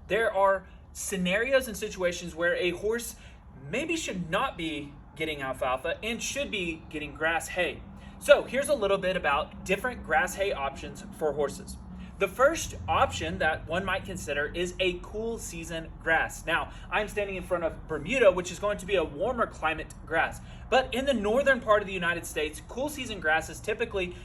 there are scenarios and situations where a horse maybe should not be getting alfalfa and should be getting grass hay. So here's a little bit about different grass hay options for horses. The first option that one might consider is a cool season grass. Now, I'm standing in front of Bermuda, which is going to be a warmer climate grass. But in the northern part of the United States, cool season grasses, typically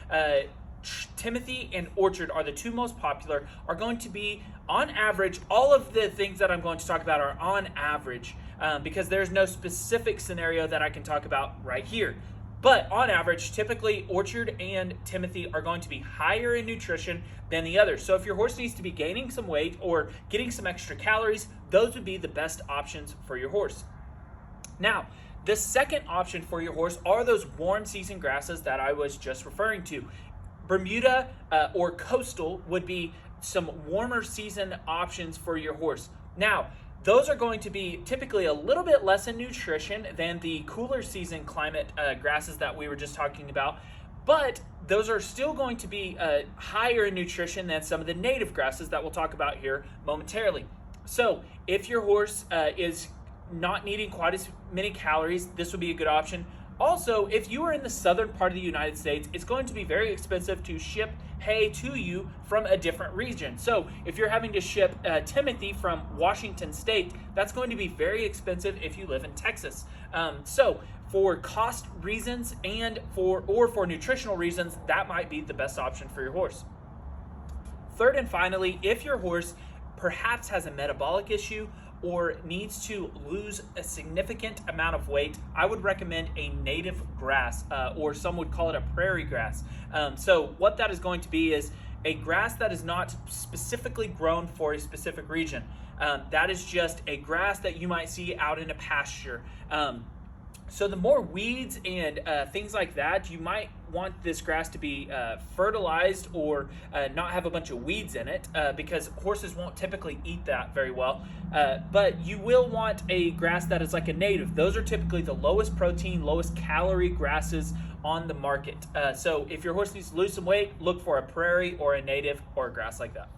Timothy and Orchard are the two most popular, are going to be, on average, all of the things that I'm going to talk about are on average, because there's no specific scenario that I can talk about right here. But on average, typically Orchard and Timothy are going to be higher in nutrition than the others. So if your horse needs to be gaining some weight or getting some extra calories, those would be the best options for your horse. Now, the second option for your horse are those warm season grasses that I was just referring to. Bermuda or coastal would be some warmer season options for your horse. Now, those are going to be typically a little bit less in nutrition than the cooler season climate grasses that we were just talking about, but those are still going to be higher in nutrition than some of the native grasses that we'll talk about here momentarily. So if your horse is not needing quite as many calories, this would be a good option. Also, if you are in the southern part of the United States, it's going to be very expensive to ship hay to you from a different region. So if you're having to ship Timothy from Washington State, that's going to be very expensive if you live in Texas. So for cost reasons and for nutritional reasons, that might be the best option for your horse. Third and finally, if your horse perhaps has a metabolic issue or needs to lose a significant amount of weight, I would recommend a native grass, or some would call it a prairie grass. So what that is going to be is a grass that is not specifically grown for a specific region. That is just a grass that you might see out in a pasture. So the more weeds and things like that, you might want this grass to be fertilized or not have a bunch of weeds in it, because horses won't typically eat that very well. But you will want a grass that is like a native. Those are typically the lowest protein, lowest calorie grasses on the market. So if your horse needs to lose some weight, look for a prairie or a native or a grass like that.